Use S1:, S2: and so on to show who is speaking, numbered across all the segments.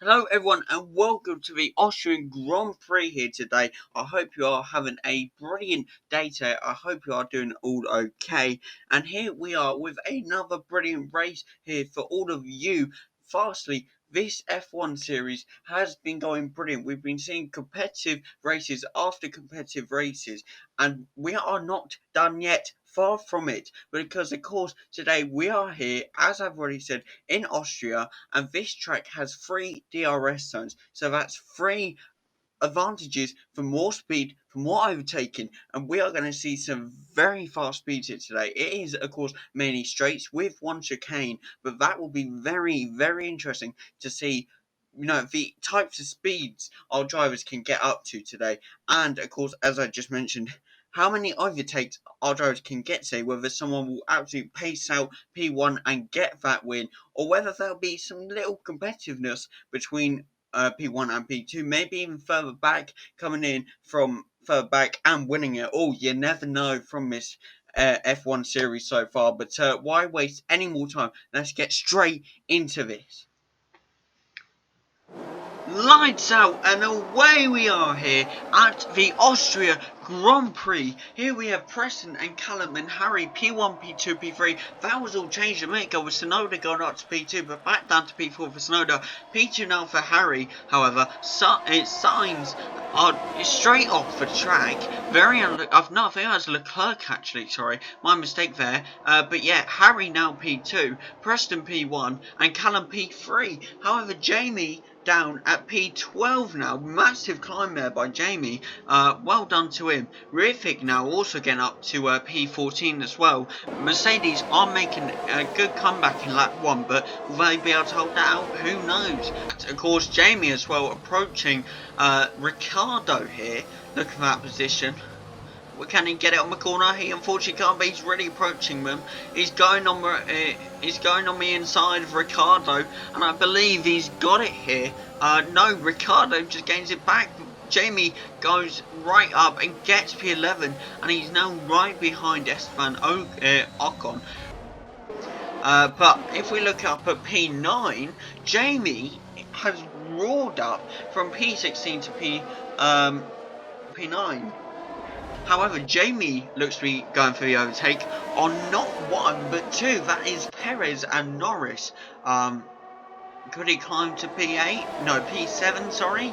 S1: Hello everyone and welcome to the Austrian Grand Prix here today. I hope you are having a brilliant day today. I hope you are doing all okay. And here we are with another brilliant race here for all of you. Firstly, this F1 series has been going brilliant. We've been seeing competitive races after competitive races and we are not done yet. Far from it. Because of course today we are here, as I've already said, in Austria, and this track has 3 DRS zones. So that's 3 advantages for more speed, for more overtaking, and we are going to see some very fast speeds here today. It is, of course, mainly straights with one chicane, but that will be very, very interesting to see. The types of speeds our drivers can get up to today, and of course, as I just mentioned, how many overtakes our drivers can get today, whether someone will absolutely pace out P1 and get that win, or whether there'll be some little competitiveness between P1 and P2, maybe even further back, coming in from further back and winning it all. You never know from this F1 series so far, but why waste any more time? Let's get straight into this. Lights out and away we are here at the Austria Grand Prix. Here we have Preston and Callum and Harry, P1, P2, P3. That was all changed a minute ago with Sonoda going up to P2, but back down to P4 for Sonoda. P2 now for Harry, however. Signs are straight off the track. Very no, I think that was Leclerc actually, sorry. My mistake there. But yeah, Harry now P2, Preston P1, and Callum P3. However, Jamie down at P12 now. Massive climb there by Jamie. Well done to him. Riffic now also getting up to P14 as well. Mercedes are making a good comeback in lap 1, but will they be able to hold that out? Who knows? Of course, Jamie as well approaching Ricciardo here. Look at that position. Can he get it on the corner? He unfortunately can't, but he's really approaching them. He's going on the inside of Ricciardo, and I believe he's got it here. No, Ricciardo just gains it back. Jamie goes right up and gets P11, and he's now right behind Esteban Ocon. But if we look up at P9, Jamie has roared up from P16 to P9. However, Jamie looks to be going for the overtake on not 1 but 2. That is Perez and Norris. Could he climb to P8? No, P7, sorry.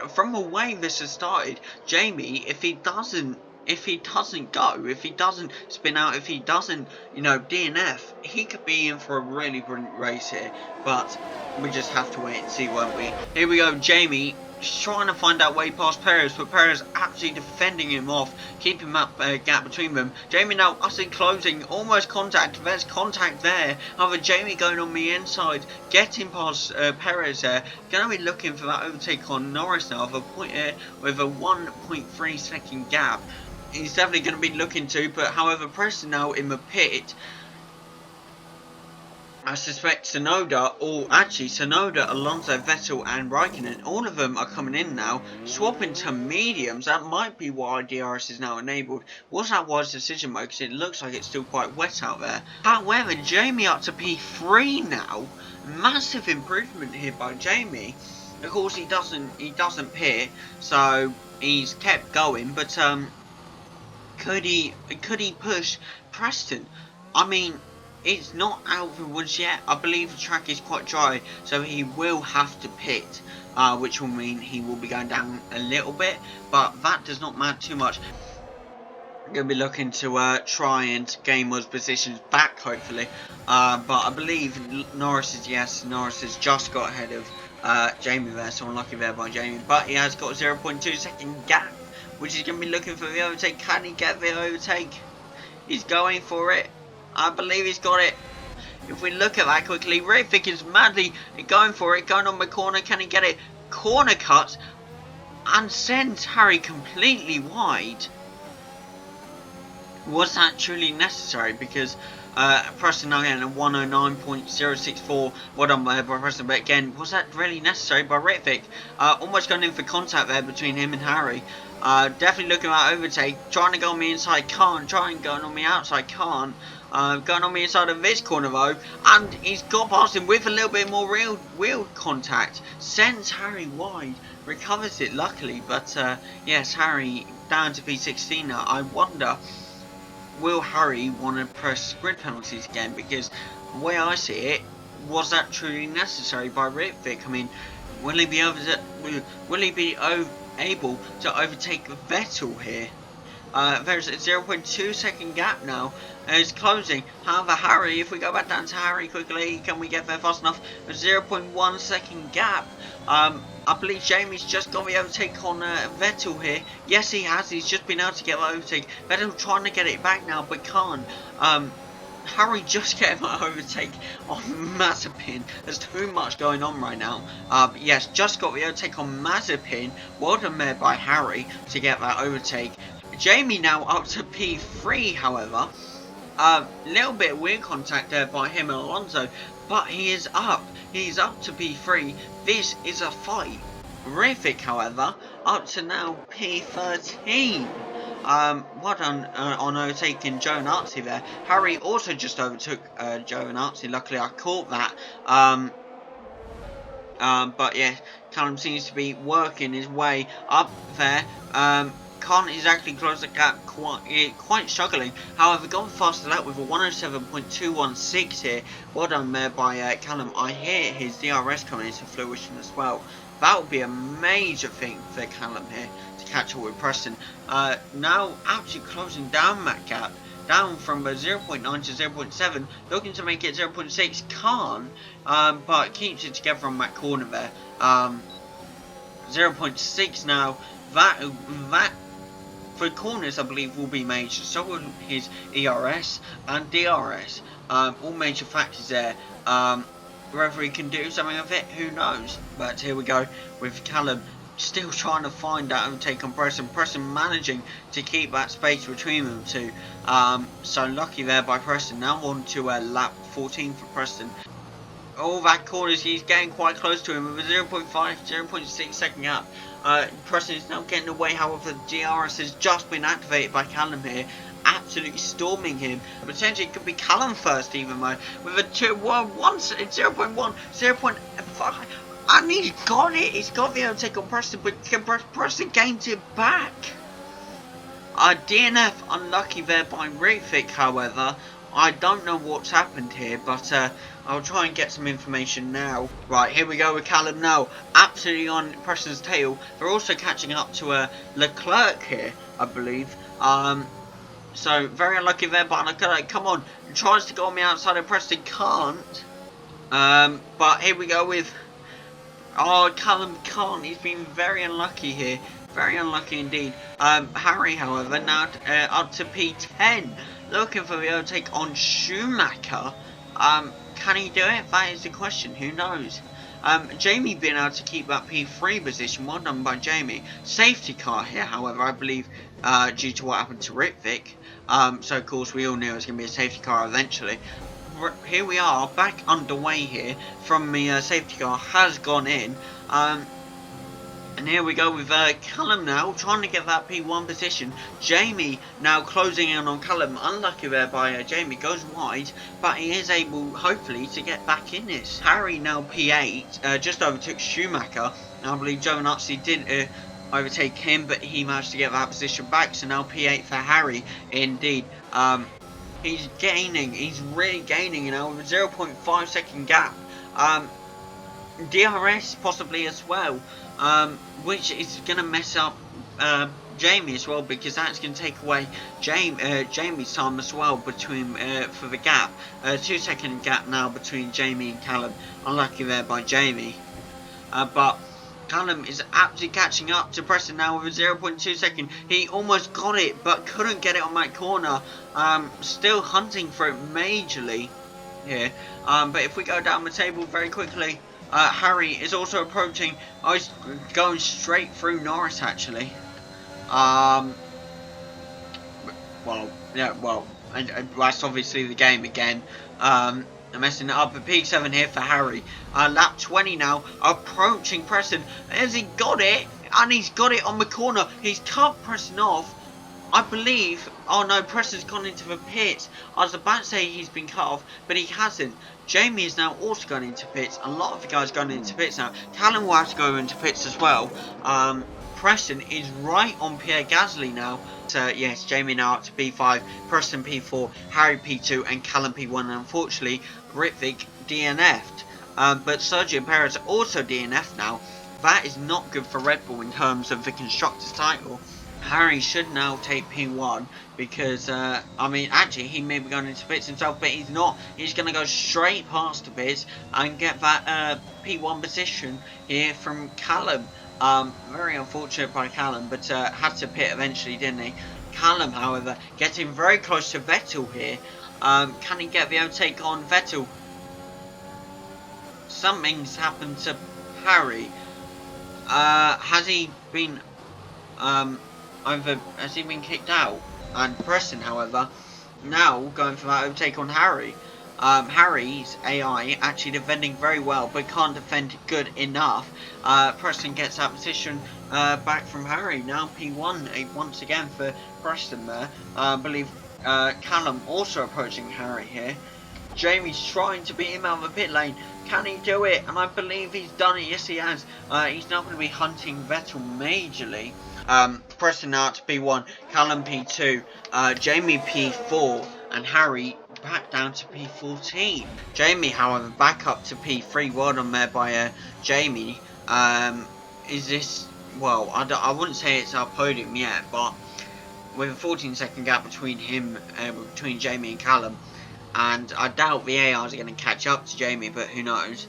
S1: From the way this has started, Jamie, if he doesn't spin out, if he doesn't, DNF, he could be in for a really brilliant race here. But we just have to wait and see, won't we? Here we go, Jamie trying to find that way past Perez, but Perez absolutely defending him off, keeping that gap between them. Jamie now utterly closing, almost contact. There's contact there. However, Jamie going on the inside, getting past Perez there. Going to be looking for that overtake on Norris now with a 1.3 second gap. He's definitely going to be looking to, but however, Preston now in the pit. I suspect Sonoda, Alonso, Vettel and Raikkonen, all of them are coming in now, swapping to mediums. That might be why DRS is now enabled. Was that wise decision though, because it looks like it's still quite wet out there. However, Jamie up to P3 now. Massive improvement here by Jamie. Of course he doesn't pit, so he's kept going, but could he push Preston? I mean, it's not out of the woods yet. I believe the track is quite dry, so he will have to pit, which will mean he will be going down a little bit, but that does not matter too much. We're going to be looking to try and gain those positions back, hopefully. But I believe Norris has just got ahead of Jamie there, so unlucky there by Jamie. But he has got a 0.2 second gap, which is going to be looking for the overtake. Can he get the overtake? He's going for it. I believe he's got it. If we look at that quickly, Riffic is madly going for it, going on the corner. Can he get it? Corner cut and sends Harry completely wide. Was that truly necessary? Because Preston now getting a 109.064. Well done by Preston, but again, was that really necessary by Riffic? Almost going in for contact there between him and Harry. Definitely looking at that overtake, trying to go on the inside, can't, trying going on the outside, can't. Going on the inside of this corner though, and he's got past him with a little bit more real contact. Sends Harry wide, recovers it luckily, but yes, Harry down to P16 now. I wonder, will Harry want to press grid penalties again? Because the way I see it, was that truly necessary by Ritvic? I mean, will he be able to overtake Vettel here? There's a 0.2 second gap now. It's closing. However, Harry, if we go back down to Harry quickly, can we get there fast enough? A 0.1 second gap. I believe Jamie's just got the overtake on Vettel here. Yes, he has. He's just been able to get the overtake. Vettel trying to get it back now, but can't. Harry just getting that overtake on Mazepin. There's too much going on right now. Yes, just got the overtake on Mazepin. Well done there by Harry to get that overtake. Jamie now up to P3, however. Little bit of weird contact there by him and Alonso, but he is up. He's up to P3. This is a fight. Ritvic, however, up to now P13. Well done on overtaking Giovinazzi there. Harry also just overtook Giovinazzi. Luckily, I caught that. But yeah, Callum seems to be working his way up there. Can't exactly close the gap, quite struggling. However, gone faster that with a 107.216 here. Well done there by Callum. I hear his DRS coming into fruition as well. That would be a major thing for Callum here to catch up with Preston. Now actually closing down that gap, down from 0.9 to 0.7, looking to make it 0.6. Can't, but keeps it together on that corner there. 0.6 now. That for corners, I believe, will be major. So will his ERS and DRS. All major factors there. Whether he can do something with it, who knows? But here we go with Callum still trying to find that overtake on Preston. Preston managing to keep that space between them two. So lucky there by Preston. Now on to lap 14 for Preston. All that corners, he's getting quite close to him with a 0.5, 0.6 second gap. Preston is now getting away, however the DRS has just been activated by Callum here, absolutely storming him. Potentially it could be Callum first even though, with a 0.1, 0.5, and he's got it, he's got the overtake on Preston, but Preston gains it back. DNF unlucky there by Ritvic, however. I don't know what's happened here, but I'll try and get some information now. Right, here we go with Callum now. Absolutely on Preston's tail. They're also catching up to Leclerc here, I believe. So, very unlucky there, but Leclerc, come on. Tries to go on the outside of Preston, can't. But here we go with... Oh, Callum can't. He's been very unlucky here. Very unlucky indeed. Harry, however, now up to P10. Looking for the overtake on Schumacher. Can he do it? That is the question. Who knows? Jamie being able to keep that P3 position. Well done by Jamie. Safety car here, however, I believe, due to what happened to Ritvic. So, of course, we all knew it was going to be a safety car eventually. Here we are, back underway here from the safety car has gone in. And here we go with Callum now, trying to get that P1 position. Jamie now closing in on Callum. Unlucky there by Jamie, goes wide, but he is able, hopefully, to get back in this. Harry now P8, just overtook Schumacher. I believe Giovinazzi did overtake him, but he managed to get that position back. So now P8 for Harry, indeed. He's gaining, he's really gaining, you know, with a 0.5 second gap. DRS possibly as well. Which is going to mess up Jamie as well, because that's going to take away Jamie's time as well between for the gap. 2 second gap now between Jamie and Callum. Unlucky there by Jamie. But Callum is absolutely catching up to Preston now with a 0.2 second. He almost got it, but couldn't get it on that corner. Still hunting for it majorly here. But if we go down the table very quickly, Harry is also approaching. Oh, he's going straight through Norris actually. Well, yeah, well, and that's obviously the game again. I'm messing it up. A P7 here for Harry. Lap 20 now, approaching Preston. Has he got it? And he's got it on the corner. He's cut Preston off. I believe, oh no, Preston's gone into the pits. I was about to say he's been cut off, but he hasn't. Jamie is now also going into pits. A lot of the guys going into pits now. Callum will have to go into pits as well. Preston is right on Pierre Gasly now. So yes, Jamie now up to P5, Preston P4, Harry P2, and Callum P1. And unfortunately, Ritvik DNF'd. But Sergio Perez also DNF'd now. That is not good for Red Bull in terms of the Constructors' title. Harry should now take P1 because, I mean, actually, he may be going into pits himself, but he's not. He's going to go straight past the pits and get that P1 position here from Callum. Very unfortunate by Callum, but had to pit eventually, didn't he? Callum, however, getting very close to Vettel here. Can he get the overtake on Vettel? Something's happened to Harry. Has he been has he been kicked out? And Preston, however, now going for that overtake on Harry. Harry's AI actually defending very well, but can't defend good enough. Preston gets that position back from Harry. Now P1 once again for Preston there. I believe Callum also approaching Harry here. Jamie's trying to beat him out of the pit lane. Can he do it? And I believe he's done it. Yes, he has. He's now going to be hunting Vettel majorly. Preston now to P1, Callum P2, Jamie P4, and Harry back down to P14. Jamie, however, back up to P3. Well done there by Jamie. Is this, well, I wouldn't say it's our podium yet, but with a 14-second gap between him, between Jamie and Callum, and I doubt the ARs are going to catch up to Jamie, but who knows.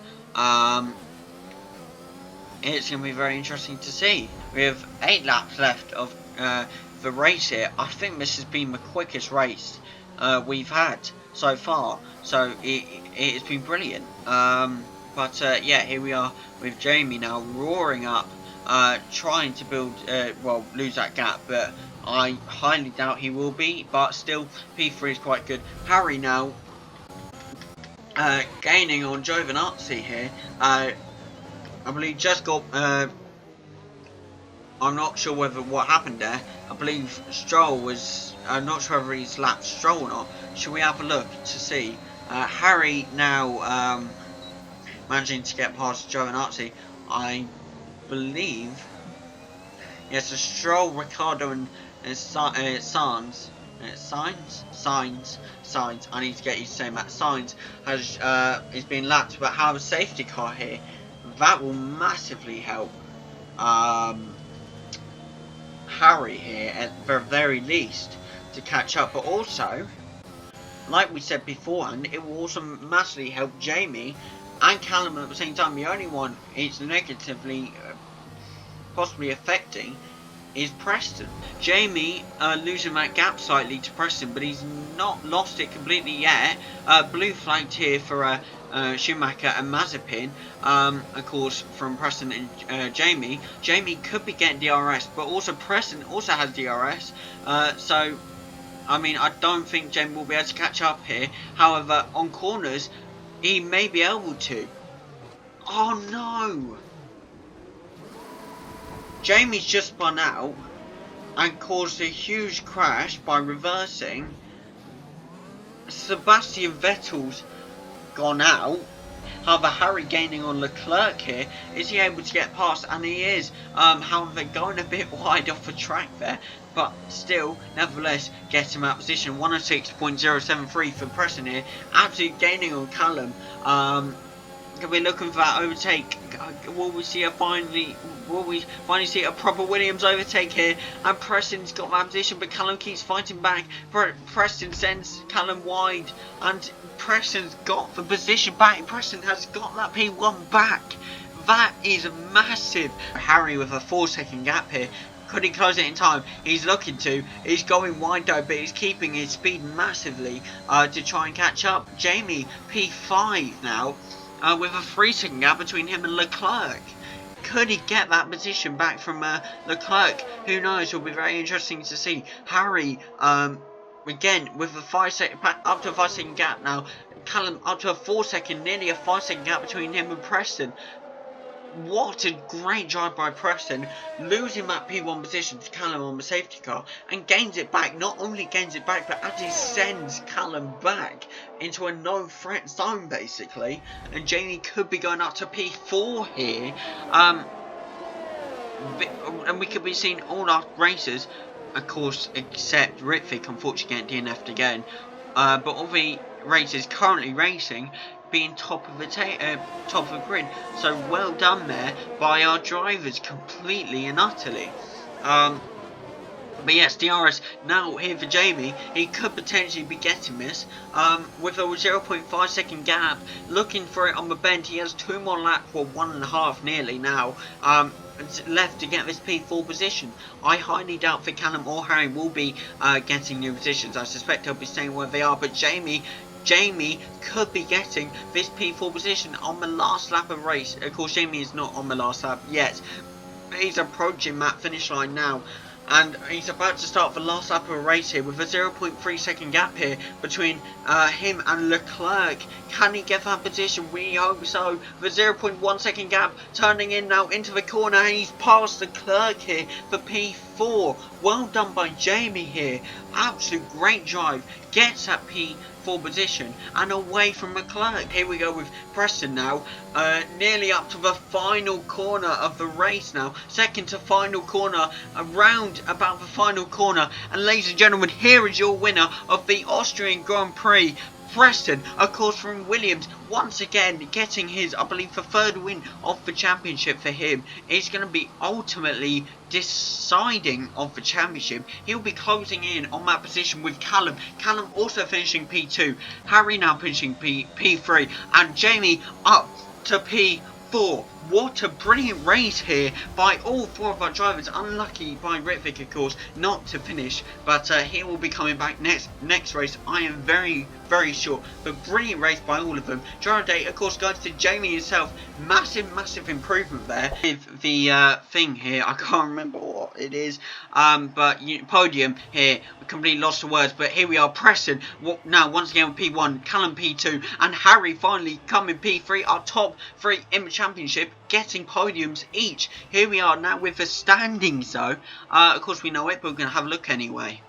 S1: It's going to be very interesting to see. We have 8 laps left of the race here. I think this has been the quickest race we've had so far, so it has been brilliant. But yeah, here we are with Jamie now roaring up, trying to build, well, lose that gap, but I highly doubt he will be, but still, P3 is quite good. Harry now gaining on Giovinazzi here. I believe just got, I'm not sure what happened there. I believe Stroll was, I'm not sure whether he's lapped Stroll or not. Should we have a look to see? Harry now managing to get past Giovinazzi. I believe, yes, Stroll, Ricardo and Sainz. Sainz. I need to get you to say that. Sainz has is being lapped, but have a safety car here. That will massively help Harry here at the very least to catch up, but also, like we said beforehand, it will also massively help Jamie and Callum at the same time. The only one it's negatively possibly affecting is Preston. Jamie losing that gap slightly to Preston, but he's not lost it completely yet. Blue flagged here for Schumacher and Mazepin, of course, from Preston and Jamie. Jamie could be getting DRS, but also Preston also has DRS. So, I mean, I don't think Jamie will be able to catch up here. However, on corners, he may be able to. Oh no! Jamie's just spun out and caused a huge crash by reversing. Sebastian Vettel's gone out. However, Harry gaining on Leclerc here. Is he able to get past? And he is. However, going a bit wide off the track there. But still, nevertheless, gets him out of position. 106.073 for Preston here. Absolutely gaining on Callum. Can we looking for that overtake? Will we see a finally see a proper Williams overtake here? And Preston's got that position, but Callum keeps fighting back. Preston sends Callum wide, and Preston's got the position back. Preston has got that P1 back. That is massive. Harry with a 4-second gap here. Could he close it in time? He's looking to. He's going wide though, but he's keeping his speed massively to try and catch up. Jamie P5 now. With a 3-second gap between him and Leclerc. Could he get that position back from Leclerc? Who knows? Will be very interesting to see. Harry, again, with a 5-second, up to a 5-second gap now. Callum up to a 4-second, nearly a 5-second gap between him and Preston. what a great drive by Preston, losing that P1 position to Callum on the safety car, and gains it back. Not only gains it back, but actually sends Callum back into a no-threat zone, basically. And Jamie could be going up to P4 here. And we could be seeing all our races, of course, except Ritvic, unfortunately getting DNF'd again. But all the races currently racing being top of the grid. So well done there by our drivers, completely and utterly. But yes, DRS now here for Jamie. He could potentially be getting this with a 0.5 second gap. Looking for it on the bend. He has 2 more laps, or 1.5 nearly now. Left to get this P4 position. I highly doubt that Callum or Harry will be getting new positions. I suspect they'll be staying where they are. But Jamie could be getting this P4 position on the last lap of the race. Of course, Jamie is not on the last lap yet. He's approaching that finish line now. And he's about to start the last lap of a race here with a 0.3 second gap here between him and Leclerc. Can he get that position? We hope so. The 0.1 second gap turning in now into the corner, and he's passed Leclerc here for P4. Well done by Jamie here. Absolute great drive. Gets that P4 position and away from Leclerc. Here we go with Preston now. Nearly up to the final corner of the race now. Second to final corner. Around about the final corner. And ladies and gentlemen, here is your winner of the Austrian Grand Prix. Preston, of course, from Williams, once again getting his, I believe, the 3rd win of the championship for him. It's going to be ultimately deciding of the championship. He'll be closing in on that position with Callum. Callum also finishing P2. Harry now finishing P3. And Jamie up to P4. What a brilliant race here by all 4 of our drivers. Unlucky by Ritvic, of course, not to finish. But he will be coming back next race. I am very sure. But brilliant race by all of them. Driver day, of course, goes to Jamie himself. Massive improvement there. With the thing here, I can't remember what it is. But podium here, completely lost the words. But here we are, Preston. Now, once again with P1, Callum P2, and Harry finally coming P3. Our top 3 in the championship, getting podiums each. Here we are now with the standings though. Of course we know it, but we're going to have a look anyway.